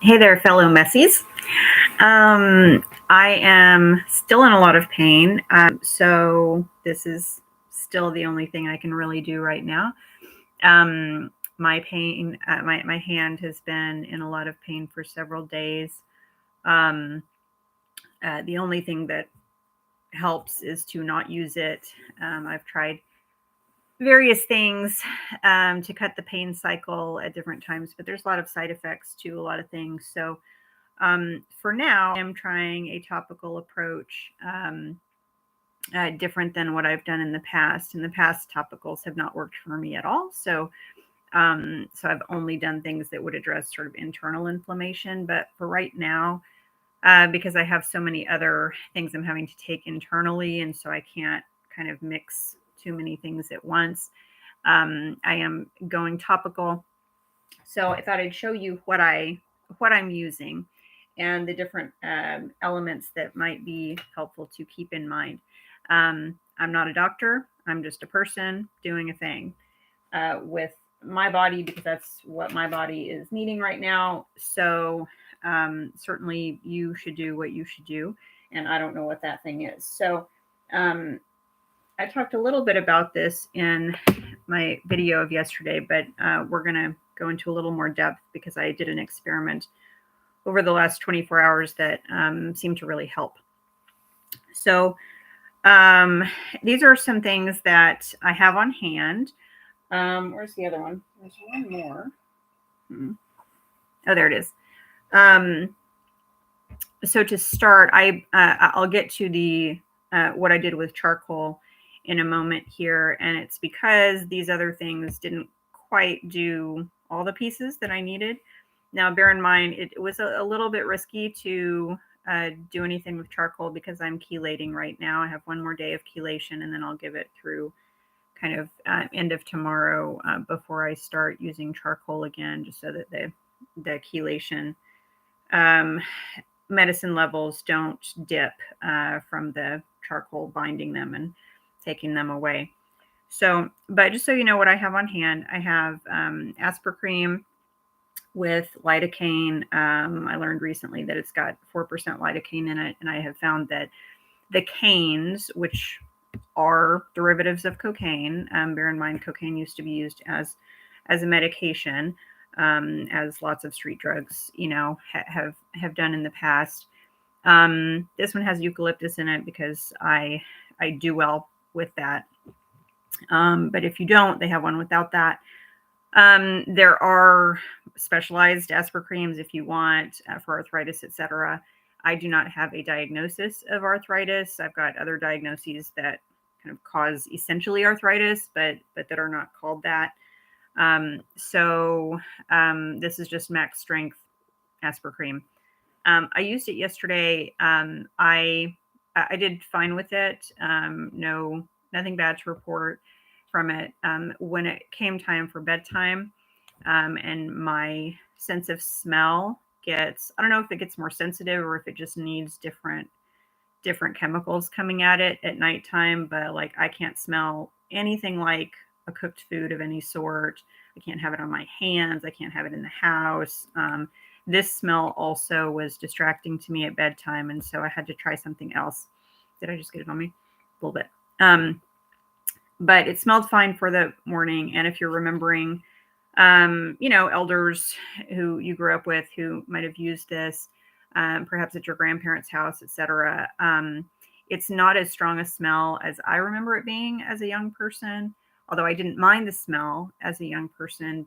Hey there, fellow messies. I am still in a lot of pain, so this is still the only thing I can really do right now. My pain, my hand has been in a lot of pain for several days. Um, the only thing that helps is to not use it. I've tried various things to cut the pain cycle at different times, but there's a lot of side effects to a lot of things. So for now, I'm trying a topical approach, different than what I've done in the past. In the past, topicals have not worked for me at all. So I've only done things that would address sort of internal inflammation. But for right now, because I have so many other things I'm having to take internally, and so I can't kind of mix too many things at once, I am going topical. So I thought I'd show you what I'm using and the different elements that might be helpful to keep in mind. I'm not a doctor. I'm just a person doing a thing with my body because that's what my body is needing right now. So certainly you should do what you should do, and I don't know what that thing is. So um, I talked a little bit about this in my video of yesterday, but we're going to go into a little more depth because I did an experiment over the last 24 hours that seemed to really help. So um, these are some things that I have on hand. Where's the other one? There's one more. Oh, there it is. Um, so to start, I'll get to the what I did with charcoal in a moment here, and it's because these other things didn't quite do all the pieces that I needed. Now, bear in mind, it was a little bit risky to do anything with charcoal because I'm chelating right now. I have one more day of chelation, and then I'll give it through kind of end of tomorrow before I start using charcoal again, just so that the chelation um, medicine levels don't dip from the charcoal binding them and taking them away. So, but just so you know what I have on hand, I have asparcreme with lidocaine. I learned recently that it's got 4% lidocaine in it, and I have found that the canes, which are derivatives of cocaine, bear in mind cocaine used to be used as a medication, as lots of street drugs, have done in the past. This one has eucalyptus in it because I do well with that. But if you don't, they have one without that. There are specialized asparcremes if you want for arthritis, etc. I do not have a diagnosis of arthritis. I've got other diagnoses that kind of cause essentially arthritis, but that are not called that. This is just max strength asparcreme. I used it yesterday. I did fine with it. Nothing bad to report from it. When it came time for bedtime, and my sense of smell gets, I don't know if it gets more sensitive or if it just needs different chemicals coming at it at nighttime, but like I can't smell anything like a cooked food of any sort. I can't have it on my hands. I can't have it in the house. This smell also was distracting to me at bedtime, and so I had to try something else. Did I just get it on me? A little bit. But it smelled fine for the morning. And if you're remembering, elders who you grew up with who might have used this, perhaps at your grandparents' house, etc. It's not as strong a smell as I remember it being as a young person, although I didn't mind the smell as a young person.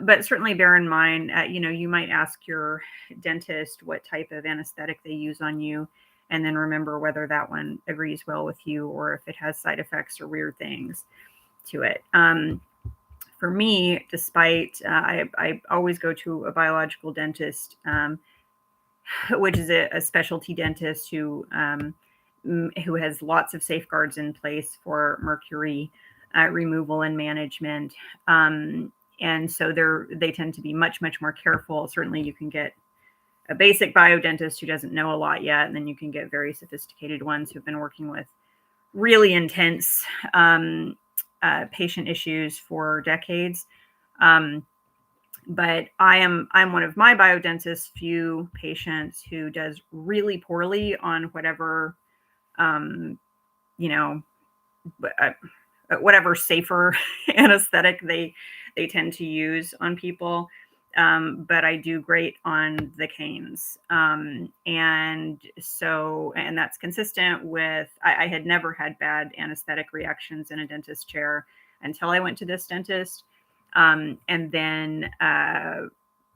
But certainly bear in mind, you might ask your dentist what type of anesthetic they use on you, and then remember whether that one agrees well with you or if it has side effects or weird things to it. For me, despite I always go to a biological dentist, which is a specialty dentist who has lots of safeguards in place for mercury removal and management. And so they tend to be much more careful. Certainly, you can get a basic biodentist who doesn't know a lot yet, and then you can get very sophisticated ones who've been working with really intense patient issues for decades. But I'm one of my biodentist's few patients who does really poorly on whatever, you know, whatever safer anesthetic they tend to use on people. But I do great on the canes. And that's consistent with, I had never had bad anesthetic reactions in a dentist chair until I went to this dentist. And then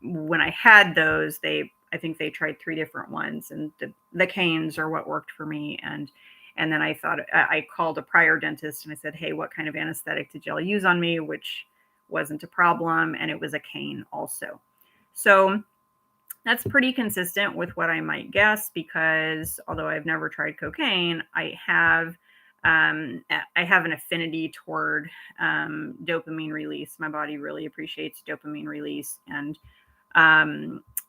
when I had those, I think they tried 3 different ones, and the canes are what worked for me. And then I thought, I called a prior dentist and I said, hey, what kind of anesthetic did y'all use on me? Which wasn't a problem. And it was a cane also. So that's pretty consistent with what I might guess, because although I've never tried cocaine, I have an affinity toward dopamine release. My body really appreciates dopamine release, and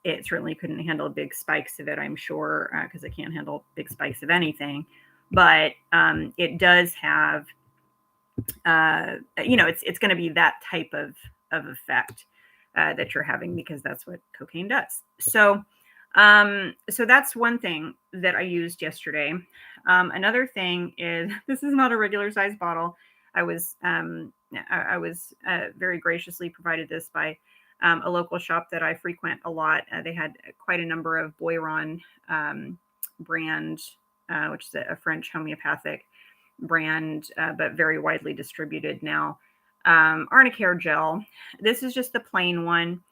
it certainly couldn't handle big spikes of it, I'm sure, because it can't handle big spikes of anything. But it does have, it's going to be that type of effect that you're having, because that's what cocaine does. So that's one thing that I used yesterday. Another thing is, this is not a regular size bottle. I was very graciously provided this by a local shop that I frequent a lot. They had quite a number of Boiron brand, which is a French homeopathic brand, but very widely distributed now. Arnicare gel. This is just the plain one.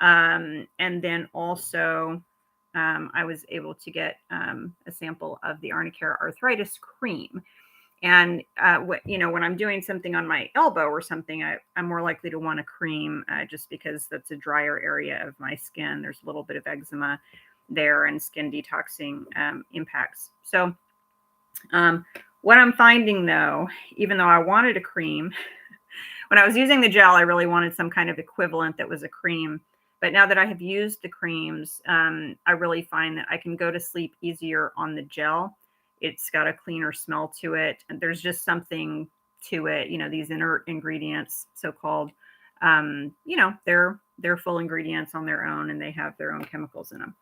And then also, I was able to get a sample of the Arnicare arthritis cream. And when I'm doing something on my elbow or something, I'm more likely to want a cream, just because that's a drier area of my skin. There's a little bit of eczema there and skin detoxing impacts. So what I'm finding, though, even though I wanted a cream, when I was using the gel, I really wanted some kind of equivalent that was a cream. But now that I have used the creams, I really find that I can go to sleep easier on the gel. It's got a cleaner smell to it, and there's just something to it. These inert ingredients, so-called, they're full ingredients on their own, and they have their own chemicals in them.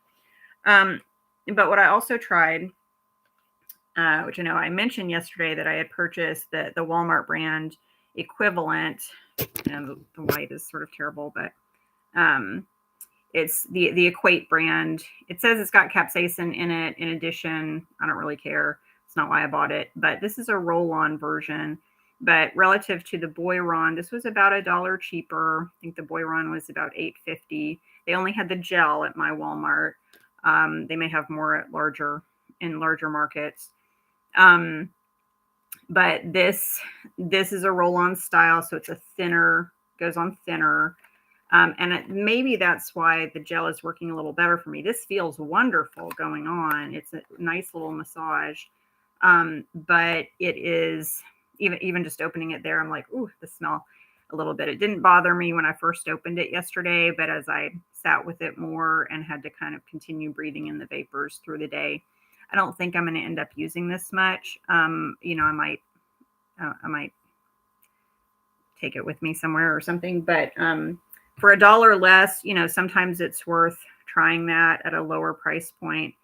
But what I also tried, which I know I mentioned yesterday, that I had purchased the Walmart brand equivalent, and the white is sort of terrible, but it's the Equate brand. It says it's got capsaicin in it. In addition, I don't really care. It's not why I bought it, but this is a roll-on version. But relative to the Boiron, this was about $1 cheaper. I think the Boiron was about $8.50. They only had the gel at my Walmart. They may have more at larger markets. But this is a roll-on style, so it's goes on thinner. And maybe that's why the gel is working a little better for me. This feels wonderful going on. It's a nice little massage. But it is, even just opening it there, I'm like, ooh, the smell a little bit. It didn't bother me when I first opened it yesterday, but as I sat with it more and had to kind of continue breathing in the vapors through the day, I don't think I'm going to end up using this much. I might take it with me somewhere or something, but for $1 less, sometimes it's worth trying that at a lower price point.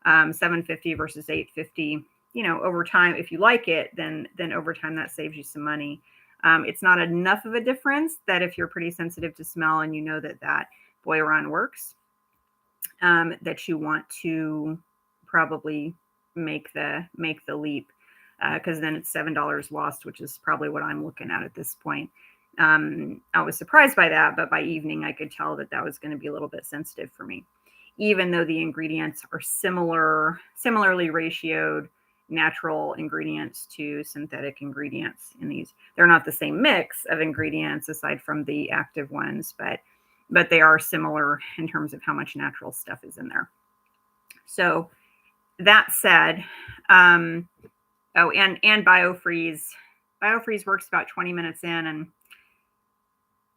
$7.50 versus $8.50. Over time, if you like it, then over time that saves you some money. It's not enough of a difference that if you're pretty sensitive to smell and you know that Boiron works, that you want to probably make the leap, because then it's $7 lost, which is probably what I'm looking at this point. I was surprised by that, but by evening I could tell that was going to be a little bit sensitive for me, even though the ingredients are similarly ratioed natural ingredients to synthetic ingredients in these. They're not the same mix of ingredients aside from the active ones, but they are similar in terms of how much natural stuff is in there. So that said, and BioFreeze works about 20 minutes in, and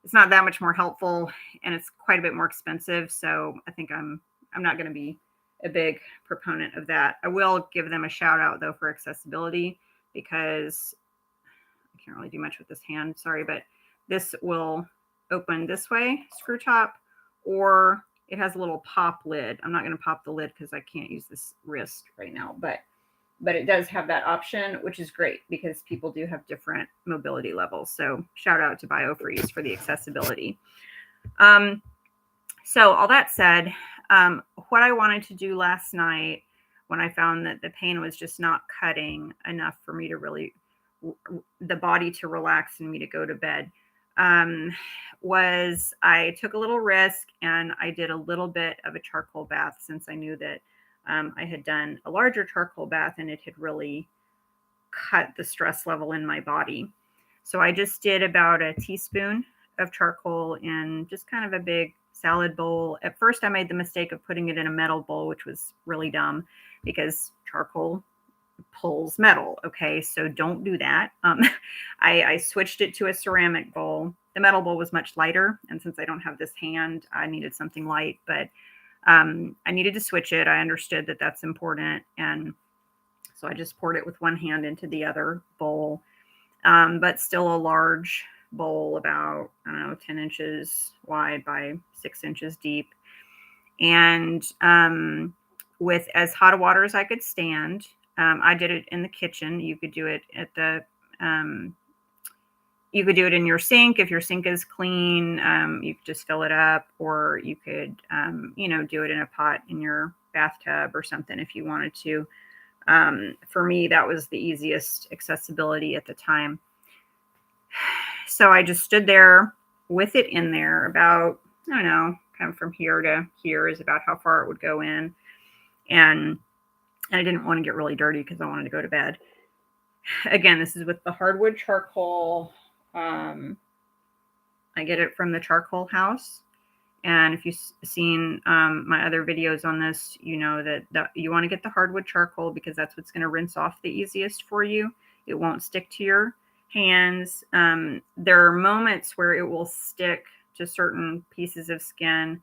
it's not that much more helpful, and it's quite a bit more expensive. So I think I'm not going to be a big proponent of that. I will give them a shout out though for accessibility, because I can't really do much with this hand. Sorry, but this will open this way, screw top, or it has a little pop lid. I'm not going to pop the lid because I can't use this wrist right now, but it does have that option, which is great because people do have different mobility levels. So shout out to BioFreeze for the accessibility. So all that said, what I wanted to do last night when I found that the pain was just not cutting enough for me to really, the body to relax and me to go to bed, was I took a little risk and I did a little bit of a charcoal bath, since I knew that I had done a larger charcoal bath and it had really cut the stress level in my body. So I just did about a teaspoon of charcoal in just kind of a big salad bowl. At first, I made the mistake of putting it in a metal bowl, which was really dumb because charcoal pulls metal. Okay, so don't do that. I switched it to a ceramic bowl. The metal bowl was much lighter, and since I don't have this hand, I needed something light, but I needed to switch it. I understood that that's important, and so I just poured it with one hand into the other bowl, but still a large bowl, about, I don't know, 10 inches wide by 6 inches deep. And with as hot a water as I could stand. I did it in the kitchen. You could do it at the, you could do it in your sink. If your sink is clean, you could just fill it up, or you could, do it in a pot in your bathtub or something if you wanted to. For me, that was the easiest accessibility at the time. So I just stood there with it in there about, I don't know, kind of from here to here is about how far it would go in. And I didn't want to get really dirty because I wanted to go to bed. Again, this is with the hardwood charcoal. I get it from the Charcoal House. And if you've seen my other videos on this, you know that you want to get the hardwood charcoal because that's what's going to rinse off the easiest for you. It won't stick to your hands. There are moments where it will stick to certain pieces of skin,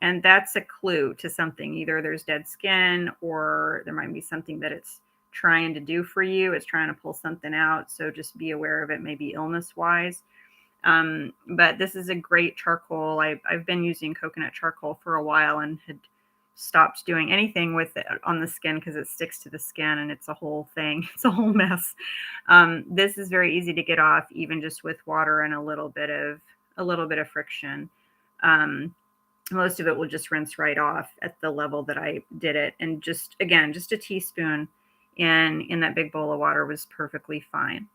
and that's a clue to something. Either there's dead skin, or there might be something that it's trying to do for you. It's trying to pull something out. So just be aware of it, maybe illness-wise. But this is a great charcoal. I've been using coconut charcoal for a while and had stopped doing anything with it on the skin because it sticks to the skin and it's a whole thing. It's a whole mess. This is very easy to get off, even just with water and a little bit of friction. Most of it will just rinse right off at the level that I did it. And just a teaspoon in that big bowl of water was perfectly fine.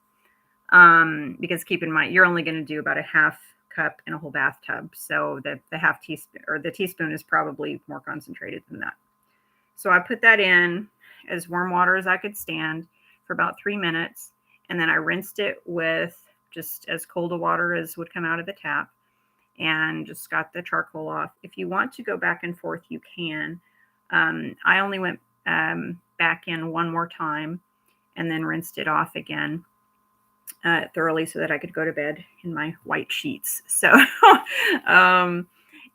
Because keep in mind, you're only going to do about a half cup in a whole bathtub. So the half teaspoon, or the teaspoon, is probably more concentrated than that. So I put that in as warm water as I could stand for about 3 minutes. And then I rinsed it with just as cold a water as would come out of the tap, and just got the charcoal off. If you want to go back and forth, you can. I only went back in one more time and then rinsed it off again thoroughly so that I could go to bed in my white sheets. So, and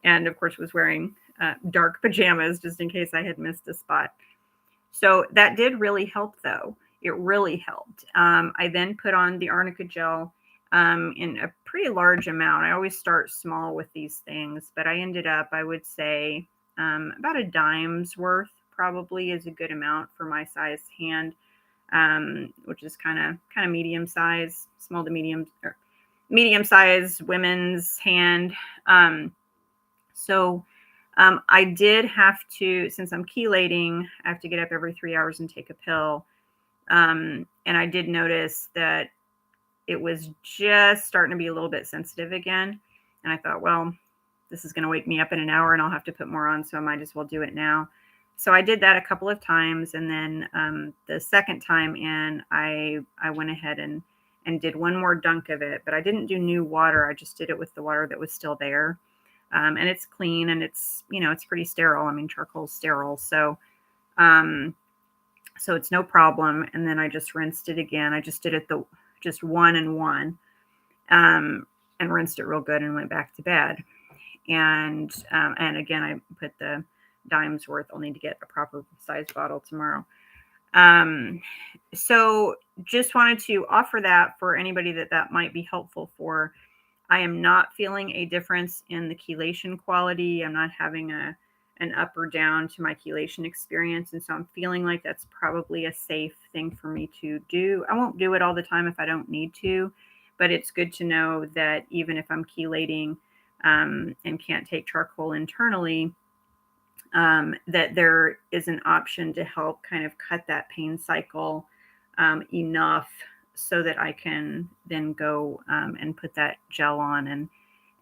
of course was wearing dark pajamas just in case I had missed a spot. So that did really help, though. It really helped. I then put on the arnica gel in a pretty large amount. I always start small with these things, but I ended up, I would say, about a dime's worth probably is a good amount for my size hand. Which is kind of medium size, small to medium, or medium size women's hand. So I did have to, since I'm chelating, I have to get up every 3 hours and take a pill. And I did notice that it was just starting to be a little bit sensitive again. And I thought, well, this is going to wake me up in an hour and I'll have to put more on, so I might as well do it now. So I did that a couple of times, and then the second time in, I went ahead and did one more dunk of it, but I didn't do new water. I just did it with the water that was still there, and it's clean, and it's pretty sterile. I mean, charcoal's sterile, so it's no problem. And then I just rinsed it again. I just did it just one and one, and rinsed it real good, and went back to bed. And again, I put the dime's worth. I'll need to get a proper size bottle tomorrow. So just wanted to offer that for anybody that might be helpful for. I am not feeling a difference in the chelation quality. I'm not having an up or down to my chelation experience. And so I'm feeling like that's probably a safe thing for me to do. I won't do it all the time if I don't need to, but it's good to know that even if I'm chelating and can't take charcoal internally, that there is an option to help kind of cut that pain cycle enough so that I can then go and put that gel on,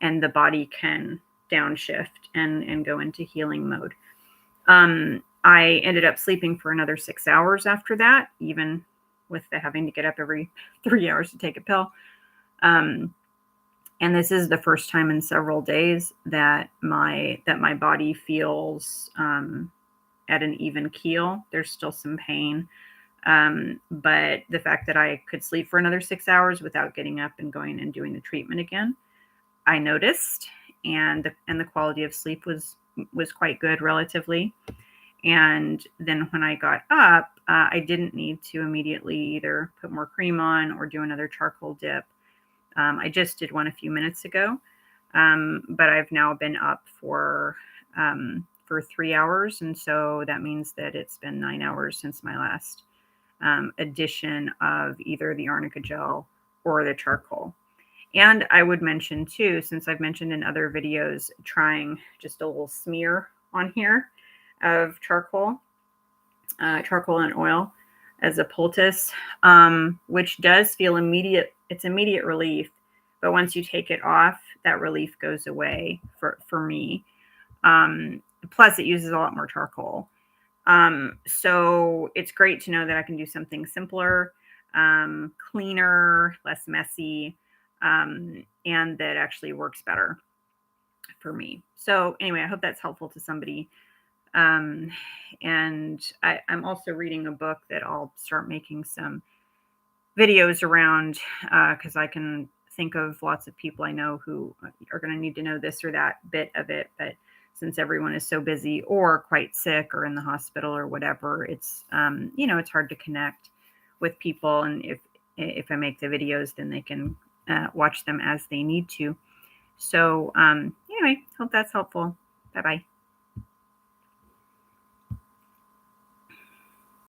and the body can downshift and go into healing mode. I ended up sleeping for another 6 hours after that, even with the having to get up every 3 hours to take a pill. And this is the first time in several days that my body feels at an even keel. There's still some pain, but the fact that I could sleep for another 6 hours without getting up and going and doing the treatment again, I noticed, and the quality of sleep was quite good relatively. And then when I got up, I didn't need to immediately either put more cream on or do another charcoal dip. I just did one a few minutes ago, but I've now been up for 3 hours, and so that means that it's been 9 hours since my last addition of either the arnica gel or the charcoal. And I would mention too, since I've mentioned in other videos, trying just a little smear on here of charcoal and oil as a poultice, which does feel immediate. It's immediate relief, but once you take it off, that relief goes away for me. Plus, it uses a lot more charcoal. So it's great to know that I can do something simpler, cleaner, less messy, and that actually works better for me. So anyway, I hope that's helpful to somebody. And I'm also reading a book that I'll start making some videos around, because I can think of lots of people I know who are going to need to know this or that bit of it. But since everyone is so busy or quite sick or in the hospital or whatever, it's it's hard to connect with people. And if I make the videos, then they can watch them as they need to. So anyway, hope that's helpful. Bye-bye.